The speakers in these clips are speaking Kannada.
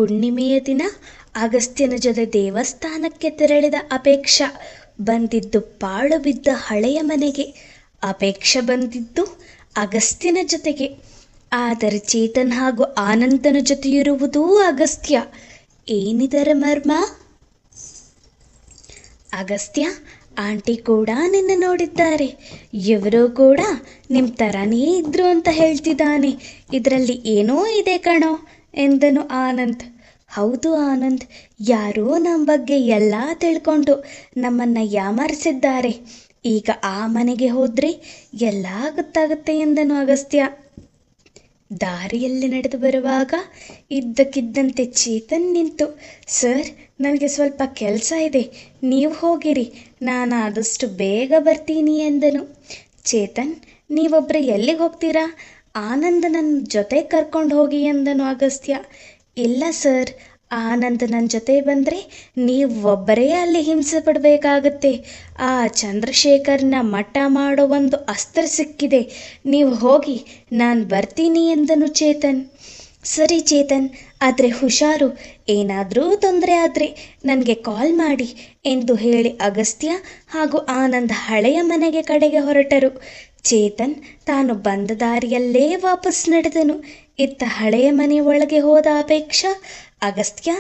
ಹುಣ್ಣಿಮೆಯ ದಿನ ಅಗಸ್ತ್ಯನ ಜೊತೆ ದೇವಸ್ಥಾನಕ್ಕೆ ತೆರಳಿದ ಅಪೇಕ್ಷಾ ಬಂದಿದ್ದು ಪಾಳು ಬಿದ್ದ ಹಳೆಯ ಮನೆಗೆ. ಅಪೇಕ್ಷಾ ಬಂದಿದ್ದು ಅಗಸ್ತ್ಯನ ಜೊತೆಗೆ. ಆದರೆ ಚೇತನ್ ಹಾಗೂ ಆನಂದನ ಜೊತೆಯಿರುವುದೂ ಅಗಸ್ತ್ಯ. ಏನಿದರ ಮರ್ಮ? ಅಗಸ್ತ್ಯ, ಆಂಟಿ ಕೂಡ ನಿನ್ನ ನೋಡಿದ್ದಾರೆ. ಇವರೂ ಕೂಡ ನಿಮ್ಮ ಥರನೇ ಇದ್ರು ಅಂತ ಹೇಳ್ತಿದ್ದಾನೆ. ಇದರಲ್ಲಿ ಏನೋ ಇದೆ ಕಣೋ ಎಂದನು ಆನಂದ್. ಹೌದು ಆನಂದ್, ಯಾರೋ ನಮ್ಮ ಬಗ್ಗೆ ಎಲ್ಲ ತಿಳ್ಕೊಂಡು ನಮ್ಮನ್ನು ಯಾಮಾರಿಸಿದ್ದಾರೆ. ಈಗ ಆ ಮನೆಗೆ ಹೋದರೆ ಎಲ್ಲ ಗೊತ್ತಾಗುತ್ತೆ ಎಂದನು ಅಗಸ್ತ್ಯ. ದಾರಿಯಲ್ಲಿ ನಡೆದು ಬರುವಾಗ ಇದ್ದಕ್ಕಿದ್ದಂತೆ ಚೇತನ್ ನಿಂತು, ಸರ್, ನನಗೆ ಸ್ವಲ್ಪ ಕೆಲಸ ಇದೆ, ನೀವು ಹೋಗಿರಿ, ನಾನು ಆದಷ್ಟು ಬೇಗ ಬರ್ತೀನಿ ಎಂದನು. ಚೇತನ್, ನೀವೊಬ್ಬರೇ ಎಲ್ಲಿಗೆ ಹೋಗ್ತೀರಾ? ಆನಂದ್ ನನ್ನ ಜೊತೆ ಕರ್ಕೊಂಡು ಹೋಗಿ ಎಂದನು ಅಗಸ್ತ್ಯ. ಇಲ್ಲ ಸರ್, ಆನಂದ್ ನನ್ನ ಜೊತೆ ಬಂದರೆ ನೀವು ಒಬ್ಬರೇ ಅಲ್ಲಿ ಹಿಂಸೆ ಪಡಬೇಕಾಗತ್ತೆ. ಆ ಚಂದ್ರಶೇಖರ್ನ ಮಟ್ಟ ಮಾಡೋ ಒಂದು ಅಸ್ತ್ರ ಸಿಕ್ಕಿದೆ, ನೀವು ಹೋಗಿ, ನಾನು ಬರ್ತೀನಿ ಎಂದನು ಚೇತನ್. ಸರಿ ಚೇತನ್, ಆದರೆ ಹುಷಾರು, ಏನಾದರೂ ತೊಂದರೆ ಆದರೆ ನನಗೆ ಕಾಲ್ ಮಾಡಿ ಎಂದು ಹೇಳಿ ಅಗಸ್ತ್ಯ ಹಾಗೂ ಆನಂದ್ ಹಳೆಯ ಮನೆಗೆ ಕಡೆಗೆ ಹೊರಟರು. ಚೇತನ್ ತಾನು ಬಂದ ದಾರಿಯಲ್ಲೇ ವಾಪಸ್ ನಡೆದನು. ಇತ್ತ ಹಳೆಯ ಮನೆ ಒಳಗೆ ಹೋದ ಅಪೇಕ್ಷಾ, ಅಗಸ್ತ್ಯ,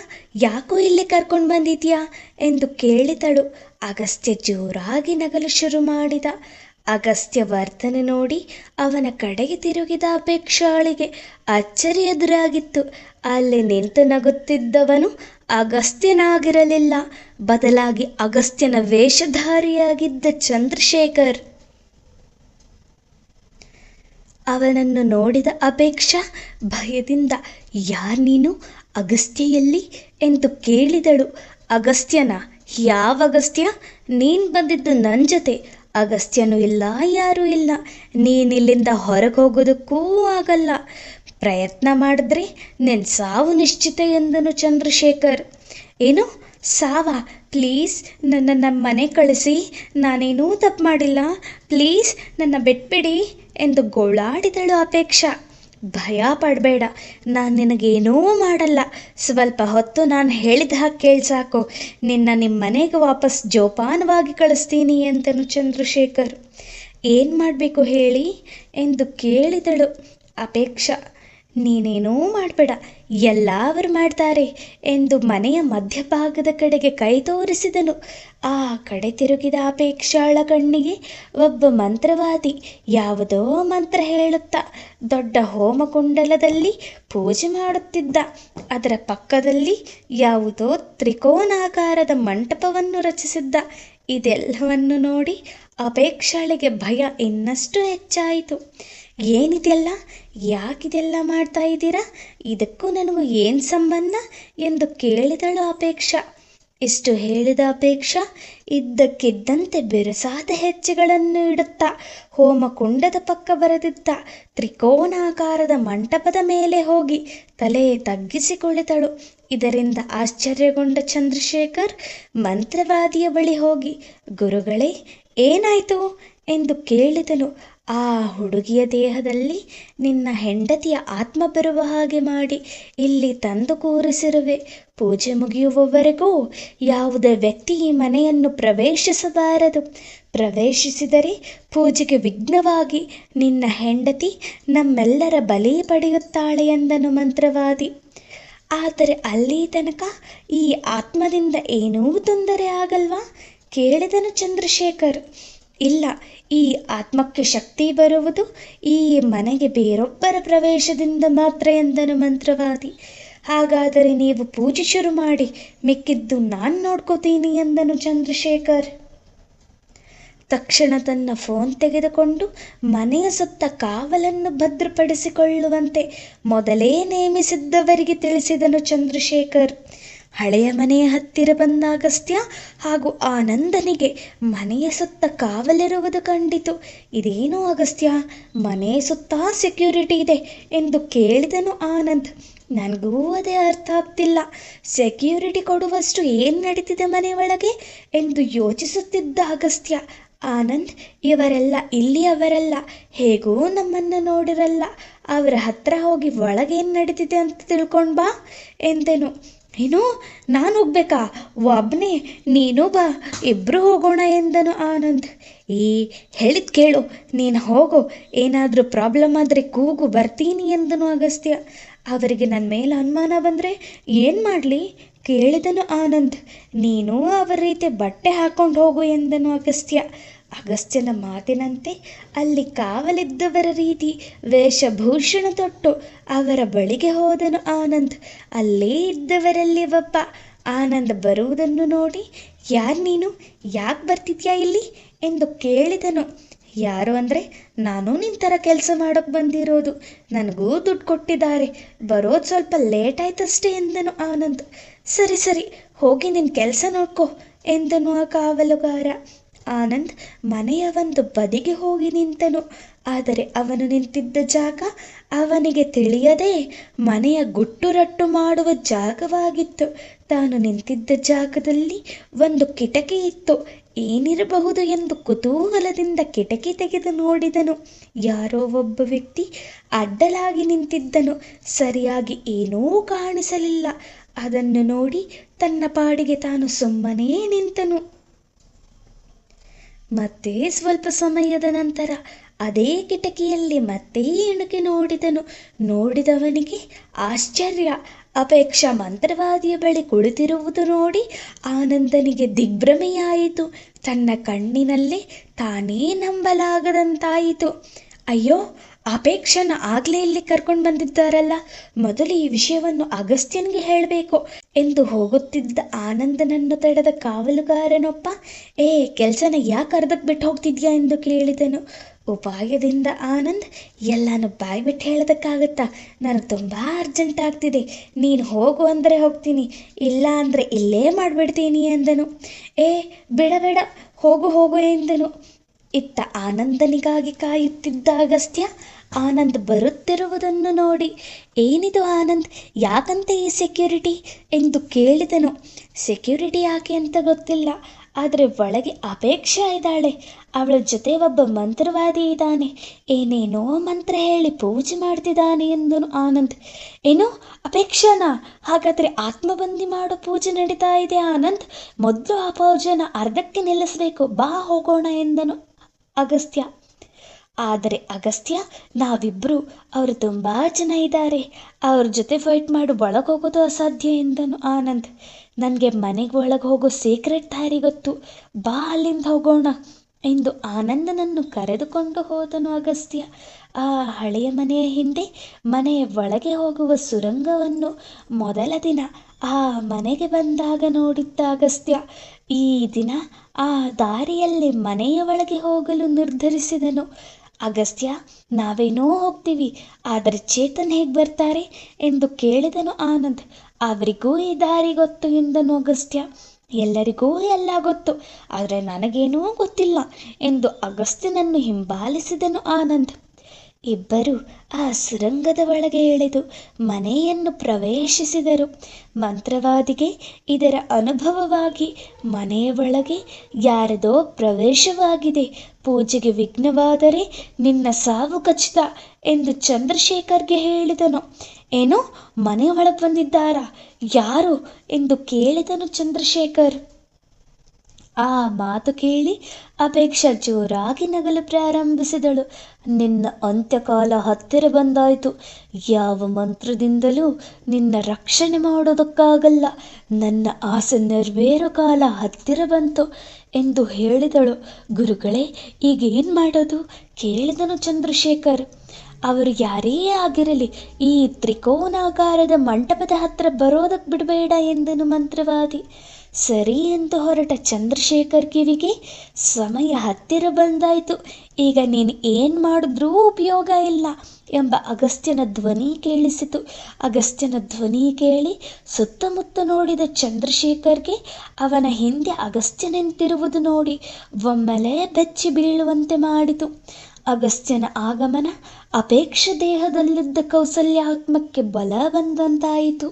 ಯಾಕೋ ಇಲ್ಲಿ ಕರ್ಕೊಂಡು ಬಂದಿದ್ಯಾ ಎಂದು ಕೇಳಿದಳು. ಅಗಸ್ತ್ಯ ಜೋರಾಗಿ ನಗಲು ಶುರು ಮಾಡಿದ. ಅಗಸ್ತ್ಯ ವರ್ತನೆ ನೋಡಿ ಅವನ ಕಡೆಗೆ ತಿರುಗಿದ ಅಪೇಕ್ಷಾಳಿಗೆ ಅಚ್ಚರಿ ಎದುರಾಗಿತ್ತು. ಅಲ್ಲಿ ನಿಂತು ನಗುತ್ತಿದ್ದವನು ಅಗಸ್ತ್ಯನಾಗಿರಲಿಲ್ಲ, ಬದಲಾಗಿ ಅಗಸ್ತ್ಯನ ವೇಷಧಾರಿಯಾಗಿದ್ದ ಚಂದ್ರಶೇಖರ್. ಅವನನ್ನು ನೋಡಿದ ಅಪೇಕ್ಷಾ ಭಯದಿಂದ, ಯಾರ್ ನೀನು? ಅಗಸ್ತ್ಯ ಎಲ್ಲಿ ಎಂದು ಕೇಳಿದಳು. ಅಗಸ್ತ್ಯನ? ಯಾವ ಅಗಸ್ತ್ಯ? ನೀನು ಬಂದಿದ್ದು ನನ್ನ ಜೊತೆ. ಅಗಸ್ತ್ಯನೂ ಇಲ್ಲ, ಯಾರೂ ಇಲ್ಲ. ನೀನಿಲ್ಲಿಂದ ಹೊರಗೆ ಹೋಗೋದಕ್ಕೂ ಆಗಲ್ಲ. ಪ್ರಯತ್ನ ಮಾಡಿದ್ರೆ ನಿನ್ನ ಸಾವು ನಿಶ್ಚಿತ ಎಂದನು ಚಂದ್ರಶೇಖರ್. ಏನು ಸಾವ? ಪ್ಲೀಸ್ ನನ್ನ ನಮ್ಮ ಮನೆ ಕಳಿಸಿ, ನಾನೇನೂ ತಪ್ಪು ಮಾಡಿಲ್ಲ, ಪ್ಲೀಸ್ ನನ್ನ ಬಿಟ್ಬಿಡಿ ಎಂದು ಗೋಳಾಡಿದಳು ಅಪೇಕ್ಷಾ. ಭಯ ಪಡಬೇಡ, ನಾನು ನಿನಗೇನೂ ಮಾಡಲ್ಲ. ಸ್ವಲ್ಪ ಹೊತ್ತು ನಾನು ಹೇಳಿದ ಹಾಗೆ ಕೇಳ್ಸಾಕು. ನಿಮ್ಮ ಮನೆಗೆ ವಾಪಸ್ ಜೋಪಾನವಾಗಿ ಕಳಿಸ್ತೀನಿ ಎಂದನು ಚಂದ್ರಶೇಖರ್. ಏನು ಮಾಡಬೇಕು ಹೇಳಿ ಎಂದು ಕೇಳಿದಳು ಅಪೇಕ್ಷಾ. ನೀನೇನೂ ಮಾಡಬೇಡ, ಎಲ್ಲ ಅವರು ಮಾಡ್ತಾರೆ ಎಂದು ಮನೆಯ ಮಧ್ಯಭಾಗದ ಕಡೆಗೆ ಕೈ ತೋರಿಸಿದನು. ಆ ಕಡೆ ತಿರುಗಿದ ಅಪೇಕ್ಷಾಳ ಕಣ್ಣಿಗೆ ಒಬ್ಬ ಮಂತ್ರವಾದಿ ಯಾವುದೋ ಮಂತ್ರ ಹೇಳುತ್ತಾ ದೊಡ್ಡ ಹೋಮಕುಂಡಲದಲ್ಲಿ ಪೂಜೆ ಮಾಡುತ್ತಿದ್ದ. ಅದರ ಪಕ್ಕದಲ್ಲಿ ಯಾವುದೋ ತ್ರಿಕೋನಾಕಾರದ ಮಂಟಪವನ್ನು ರಚಿಸಿದ್ದ. ಇದೆಲ್ಲವನ್ನು ನೋಡಿ ಅಪೇಕ್ಷಾಳಿಗೆ ಭಯ ಇನ್ನಷ್ಟು ಹೆಚ್ಚಾಯಿತು. ಏನಿದೆಲ್ಲ? ಯಾಕಿದೆಲ್ಲ ಮಾಡ್ತಾ ಇದ್ದೀರಾ? ಇದಕ್ಕೂ ನನಗೂ ಏನು ಸಂಬಂಧ ಎಂದು ಕೇಳಿದಳು ಅಪೇಕ್ಷಾ. ಇಷ್ಟು ಹೇಳಿದ ಅಪೇಕ್ಷಾ ಇದ್ದಕ್ಕಿದ್ದಂತೆ ಬಿರುಸಾದ ಹೆಜ್ಜೆಗಳನ್ನು ಇಡುತ್ತಾ ಹೋಮಕುಂಡದ ಪಕ್ಕ ಬರೆದಿದ್ದ ತ್ರಿಕೋನಾಕಾರದ ಮಂಟಪದ ಮೇಲೆ ಹೋಗಿ ತಲೆ ತಗ್ಗಿಸಿ ಕುಳಿತಳು. ಇದರಿಂದ ಆಶ್ಚರ್ಯಗೊಂಡ ಚಂದ್ರಶೇಖರ್ ಮಂತ್ರವಾದಿಯ ಬಳಿ ಹೋಗಿ, ಗುರುಗಳೇ, ಏನಾಯಿತು ಎಂದು ಕೇಳಿದನು. ಆ ಹುಡುಗಿಯ ದೇಹದಲ್ಲಿ ನಿನ್ನ ಹೆಂಡತಿಯ ಆತ್ಮ ಬರುವ ಹಾಗೆ ಮಾಡಿ ಇಲ್ಲಿ ತಂದು ಕೂರಿಸಿರುವೆ. ಪೂಜೆ ಮುಗಿಯುವವರೆಗೂ ಯಾವುದೇ ವ್ಯಕ್ತಿ ಈ ಮನೆಯನ್ನು ಪ್ರವೇಶಿಸಬಾರದು. ಪ್ರವೇಶಿಸಿದರೆ ಪೂಜೆಗೆ ವಿಘ್ನವಾಗಿ ನಿನ್ನ ಹೆಂಡತಿ ನಮ್ಮೆಲ್ಲರ ಬಲಿ ಪಡೆಯುತ್ತಾಳೆ ಎಂದನು ಮಂತ್ರವಾದಿ. ಆದರೆ ಅಲ್ಲಿ ತನಕ ಈ ಆತ್ಮದಿಂದ ಏನೂ ತೊಂದರೆ ಆಗಲ್ವಾ ಕೇಳಿದನು ಚಂದ್ರಶೇಖರ್. ಇಲ್ಲ, ಈ ಆತ್ಮಕ್ಕೆ ಶಕ್ತಿ ಬರುವುದು ಈ ಮನೆಗೆ ಬೇರೊಬ್ಬರ ಪ್ರವೇಶದಿಂದ ಮಾತ್ರ ಎಂದನು ಮಂತ್ರವಾದಿ. ಹಾಗಾದರೆ ನೀವು ಪೂಜೆ ಶುರು ಮಾಡಿ, ಮಿಕ್ಕಿದ್ದು ನಾನು ನೋಡ್ಕೋತೀನಿ ಎಂದನು ಚಂದ್ರಶೇಖರ್. ತಕ್ಷಣ ತನ್ನ ಫೋನ್ ತೆಗೆದುಕೊಂಡು ಮನೆಯ ಸುತ್ತ ಕಾವಲನ್ನು ಭದ್ರಪಡಿಸಿಕೊಳ್ಳುವಂತೆ ಮೊದಲೇ ನೇಮಿಸಿದ್ದವರಿಗೆ ತಿಳಿಸಿದನು ಚಂದ್ರಶೇಖರ್. ಹಳೆಯ ಮನೆಯ ಹತ್ತಿರ ಬಂದ ಅಗಸ್ತ್ಯ ಹಾಗೂ ಆನಂದನಿಗೆ ಮನೆಯ ಸುತ್ತ ಕಾವಲಿರುವುದು ಕಂಡಿತು. ಇದೇನು ಅಗಸ್ತ್ಯ, ಮನೆಯ ಸುತ್ತ ಸೆಕ್ಯೂರಿಟಿ ಇದೆ ಎಂದು ಕೇಳಿದನು ಆನಂದ್. ನನಗೂ ಅದೇ ಅರ್ಥ ಆಗ್ತಿಲ್ಲ. ಸೆಕ್ಯೂರಿಟಿ ಕೊಡುವಷ್ಟು ಏನು ನಡೀತಿದೆ ಮನೆಯೊಳಗೆ ಎಂದು ಯೋಚಿಸುತ್ತಿದ್ದ ಅಗಸ್ತ್ಯ, ಆನಂದ್, ಇವರೆಲ್ಲ ಇಲ್ಲಿಯವರಲ್ಲ, ಹೇಗೂ ನಮ್ಮನ್ನು ನೋಡಿರಲ್ಲ, ಅವರ ಹತ್ರ ಹೋಗಿ ಒಳಗೇನು ನಡೀತಿದೆ ಅಂತ ತಿಳ್ಕೊಂಡು ಬಾ ಎಂದೆನು. ಏನು, ನಾನು ಹೋಗ್ಬೇಕಾ? ಒಬ್ಬನೇ? ನೀನು ಬಾ, ಇಬ್ಬರು ಹೋಗೋಣ ಎಂದನು ಆನಂದ್. ಹೇಳಿದ್ ಕೇಳು, ನೀನು ಹೋಗು, ಏನಾದರೂ ಪ್ರಾಬ್ಲಮ್ ಆದರೆ ಕೂಗು, ಬರ್ತೀನಿ ಎಂದನು ಅಗಸ್ತ್ಯ. ಅವರಿಗೆ ನನ್ನ ಮೇಲೆ ಅನುಮಾನ ಬಂದರೆ ಏನು ಮಾಡಲಿ ಕೇಳಿದನು ಆನಂದ್. ನೀನು ಅವರ ರೀತಿ ಬಟ್ಟೆ ಹಾಕೊಂಡು ಹೋಗು ಎಂದನು ಅಗಸ್ತ್ಯ. ಅಗಸ್ತ್ಯನ ಮಾತಿನಂತೆ ಅಲ್ಲಿ ಕಾವಲಿದ್ದವರ ರೀತಿ ವೇಷಭೂಷಣ ತೊಟ್ಟು ಅವರ ಬಳಿಗೆ ಹೋದನು ಆನಂದ್. ಅಲ್ಲೇ ಇದ್ದವರಲ್ಲಿ ಒಬ್ಬ ಆನಂದ್ ಬರುವುದನ್ನು ನೋಡಿ, ಯಾರು ನೀನು, ಯಾಕೆ ಬರ್ತಿದ್ಯಾ ಇಲ್ಲಿ ಎಂದು ಕೇಳಿದನು. ಯಾರು ಅಂದರೆ, ನಾನು ನಿನ್ನ ಥರ ಕೆಲಸ ಮಾಡೋಕ್ಕೆ ಬಂದಿರೋದು, ನನಗೂ ದುಡ್ಡು ಕೊಟ್ಟಿದ್ದಾರೆ, ಬರೋದು ಸ್ವಲ್ಪ ಲೇಟ್ ಆಯ್ತಷ್ಟೇ ಎಂದನು ಆನಂದ್. ಸರಿ ಸರಿ, ಹೋಗಿ ನಿನ್ನ ಕೆಲಸ ನೋಡ್ಕೊ ಎಂದನು ಆ ಕಾವಲುಗಾರ. ಆನಂದ್ ಮನೆಯ ಒಂದು ಬದಿಗೆ ಹೋಗಿ ನಿಂತನು. ಆದರೆ ಅವನು ನಿಂತಿದ್ದ ಜಾಗ ಅವನಿಗೆ ತಿಳಿಯದೆ ಮನೆಯ ಗುಟ್ಟುರಟ್ಟು ಮಾಡುವ ಜಾಗವಾಗಿತ್ತು. ತಾನು ನಿಂತಿದ್ದ ಜಾಗದಲ್ಲಿ ಒಂದು ಕಿಟಕಿ ಇತ್ತು. ಏನಿರಬಹುದು ಎಂದು ಕುತೂಹಲದಿಂದ ಕಿಟಕಿ ತೆಗೆದು ನೋಡಿದನು. ಯಾರೋ ಒಬ್ಬ ವ್ಯಕ್ತಿ ಅಡ್ಡಲಾಗಿ ನಿಂತಿದ್ದನು. ಸರಿಯಾಗಿ ಏನೂ ಕಾಣಿಸಲಿಲ್ಲ. ಅದನ್ನು ನೋಡಿ ತನ್ನ ಪಾಡಿಗೆ ತಾನು ಸುಮ್ಮನೇ ನಿಂತನು. ಮತ್ತೆ ಸ್ವಲ್ಪ ಸಮಯದ ನಂತರ ಅದೇ ಕಿಟಕಿಯಲ್ಲಿ ಮತ್ತೆ ಇಣುಕಿ ನೋಡಿದನು. ನೋಡಿದವನಿಗೆ ಆಶ್ಚರ್ಯ. ಅಪೇಕ್ಷಾ ಮಂತ್ರವಾದಿಯ ಬಳಿ ಕುಳಿತಿರುವುದು ನೋಡಿ ಆನಂದನಿಗೆ ದಿಗ್ಭ್ರಮೆಯಾಯಿತು. ತನ್ನ ಕಣ್ಣಿನಲ್ಲೇ ತಾನೇ ನಂಬಲಾಗದಂತಾಯಿತು. ಅಯ್ಯೋ, ಅಪೇಕ್ಷನ ಆಗ್ಲೇ ಇಲ್ಲಿ ಕರ್ಕೊಂಡು ಬಂದಿದ್ದಾರಲ್ಲ, ಮೊದಲು ಈ ವಿಷಯವನ್ನು ಅಗಸ್ತ್ಯನಿಗೆ ಹೇಳಬೇಕು ಎಂದು ಹೋಗುತ್ತಿದ್ದ ಆನಂದನನ್ನು ತಡೆದ ಕಾವಲುಗಾರನೊಬ್ಬ, ಕೆಲಸನ ಯಾಕೆ ಅರ್ಧಕ್ಕೆ ಬಿಟ್ಟು ಹೋಗ್ತಿದ್ಯಾ ಎಂದು ಕೇಳಿದನು. ಉಪಾಯದಿಂದ ಆನಂದ್, ಎಲ್ಲಾನು ಬಾಯಿ ಬಿಟ್ಟು ಹೇಳೋದಕ್ಕಾಗತ್ತಾ, ನನಗೆ ತುಂಬ ಅರ್ಜೆಂಟ್ ಆಗ್ತಿದೆ, ನೀನು ಹೋಗು ಅಂದರೆ ಹೋಗ್ತೀನಿ, ಇಲ್ಲ ಅಂದರೆ ಇಲ್ಲೇ ಮಾಡಿಬಿಡ್ತೀನಿ ಎಂದನು. ಬೇಡ ಬೇಡ, ಹೋಗು ಹೋಗು ಎಂದನು. ಇತ್ತ ಆನಂದನಿಗಾಗಿ ಕಾಯುತ್ತಿದ್ದ ಅಗಸ್ತ್ಯ ಆನಂದ್ ಬರುತ್ತಿರುವುದನ್ನು ನೋಡಿ, ಏನಿದು ಆನಂದ್, ಯಾಕಂತೆ ಈ ಸೆಕ್ಯೂರಿಟಿ ಎಂದು ಕೇಳಿದನು. ಸೆಕ್ಯೂರಿಟಿ ಯಾಕೆ ಅಂತ ಗೊತ್ತಿಲ್ಲ, ಆದರೆ ಒಳಗೆ ಅಪೇಕ್ಷಾ ಇದ್ದಾಳೆ, ಅವಳ ಜೊತೆ ಒಬ್ಬ ಮಂತ್ರವಾದಿ ಇದ್ದಾನೆ, ಏನೇನೋ ಮಂತ್ರ ಹೇಳಿ ಪೂಜೆ ಮಾಡ್ತಿದ್ದಾನೆ ಎಂದನು ಆನಂದ್. ಏನು, ಅಪೇಕ್ಷಾನ? ಹಾಗಾದರೆ ಆತ್ಮಬಂದಿ ಮಾಡೋ ಪೂಜೆ ನಡೀತಾ ಇದೆ ಆನಂದ್, ಮೊದಲು ಆ ಪೂಜೆನ ಅರ್ಧಕ್ಕೆ ನಿಲ್ಲಿಸಬೇಕು, ಬಾ ಹೋಗೋಣ ಎಂದನು ಅಗಸ್ತ್ಯ. ಆದರೆ ಅಗಸ್ತ್ಯ, ನಾವಿಬ್ಬರು, ಅವರು ತುಂಬ ಜನ ಇದ್ದಾರೆ, ಅವ್ರ ಜೊತೆ ಫೈಟ್ ಮಾಡಿ ಒಳಗೆ ಹೋಗೋದು ಅಸಾಧ್ಯ ಎಂದನು ಆನಂದ್. ನನಗೆ ಮನೆಗೆ ಒಳಗೆ ಹೋಗೋ ಸೀಕ್ರೆಟ್ ದಾರಿ ಗೊತ್ತು, ಬಾ ಅಲ್ಲಿಂದ ಹೋಗೋಣ ಎಂದು ಆನಂದನನ್ನು ಕರೆದುಕೊಂಡು ಹೋದನು ಅಗಸ್ತ್ಯ. ಆ ಹಳೆಯ ಮನೆಯ ಹಿಂದೆ ಮನೆಯ ಒಳಗೆ ಹೋಗುವ ಸುರಂಗವನ್ನು ಮೊದಲ ದಿನ ಆ ಮನೆಗೆ ಬಂದಾಗ ನೋಡಿದ್ದ ಅಗಸ್ತ್ಯ ಈ ದಿನ ಆ ದಾರಿಯಲ್ಲಿ ಮನೆಯ ಒಳಗೆ ಹೋಗಲು ನಿರ್ಧರಿಸಿದನು. ಅಗಸ್ತ್ಯ, ನಾವೇನೋ ಹೋಗ್ತೀವಿ, ಆದರೆ ಚೇತನ್ ಹೇಗೆ ಬರ್ತಾರೆ ಎಂದು ಕೇಳಿದನು ಆನಂದ್. ಅವರಿಗೂ ಈ ದಾರಿ ಗೊತ್ತು ಎಂದನು ಅಗಸ್ತ್ಯ. ಎಲ್ಲರಿಗೂ ಎಲ್ಲ ಗೊತ್ತು, ಆದರೆ ನನಗೇನೂ ಗೊತ್ತಿಲ್ಲ ಎಂದು ಅಗಸ್ತ್ಯನನ್ನು ಹಿಂಬಾಲಿಸಿದನು ಆನಂದ್. ಇಬ್ಬರು ಆ ಸುರಂಗದ ಒಳಗೆ ಇಳಿದು ಮನೆಯನ್ನು ಪ್ರವೇಶಿಸಿದರು. ಮಂತ್ರವಾದಿಗೆ ಇದರ ಅನುಭವವಾಗಿ ಮನೆಯ ಒಳಗೆ ಯಾರದೋ ಪ್ರವೇಶವಾಗಿದೆ, ಪೂಜೆಗೆ ವಿಘ್ನವಾದರೆ ನಿನ್ನ ಸಾವು ಖಚಿತ ಎಂದು ಚಂದ್ರಶೇಖರ್ಗೆ ಹೇಳಿದನು. ಏನು, ಮನೆ ಒಳಗೆ ಬಂದಿದ್ದಾರಾ? ಯಾರು ಎಂದು ಕೇಳಿದನು ಚಂದ್ರಶೇಖರ್. ಆ ಮಾತು ಕೇಳಿ ಅಪೇಕ್ಷಾ ಜೋರಾಗಿ ನಗಲು ಪ್ರಾರಂಭಿಸಿದಳು. ನಿನ್ನ ಅಂತ್ಯಕಾಲ ಹತ್ತಿರ ಬಂದಾಯಿತು, ಯಾವ ಮಂತ್ರದಿಂದಲೂ ನಿನ್ನ ರಕ್ಷಣೆ ಮಾಡೋದಕ್ಕಾಗಲ್ಲ, ನನ್ನ ಆಸೆ ನೆರವೇರೋ ಕಾಲ ಹತ್ತಿರ ಬಂತು ಎಂದು ಹೇಳಿದಳು. ಗುರುಗಳೇ, ಈಗ ಏನು ಮಾಡೋದು ಕೇಳಿದನು ಚಂದ್ರಶೇಖರ್. ಅವರು ಯಾರೇ ಆಗಿರಲಿ ಈ ತ್ರಿಕೋನಾಕಾರದ ಮಂಟಪದ ಹತ್ತಿರ ಬರೋದಕ್ಕೆ ಬಿಡಬೇಡ ಎಂದನು ಮಂತ್ರವಾದಿ. ಸರಿ ಎಂದು ಹೊರಟ ಚಂದ್ರಶೇಖರ್ ಕಿವಿಗೆ ಸಮಯ ಹತ್ತಿರ ಬಂದಾಯಿತು, ಈಗ ನೀನು ಏನು ಮಾಡಿದ್ರೂ ಉಪಯೋಗ ಇಲ್ಲ ಎಂಬ ಅಗಸ್ತ್ಯನ ಧ್ವನಿ ಕೇಳಿಸಿತು. ಅಗಸ್ತ್ಯನ ಧ್ವನಿ ಕೇಳಿ ಸುತ್ತಮುತ್ತ ನೋಡಿದ ಚಂದ್ರಶೇಖರ್ಗೆ ಅವನ ಹಿಂದೆ ಅಗಸ್ತ್ಯ ನಿಂತಿರುವುದು ನೋಡಿ ಒಮ್ಮೆಲೆ ಬೆಚ್ಚಿ ಬೀಳುವಂತೆ ಮಾಡಿತು. ಅಗಸ್ತ್ಯನ ಆಗಮನ ಅಪೇಕ್ಷ ದೇಹದಲ್ಲಿದ್ದ ಕೌಸಲ್ಯಾತ್ಮಕ್ಕೆ ಬಲ ಬಂದಂತಾಯಿತು.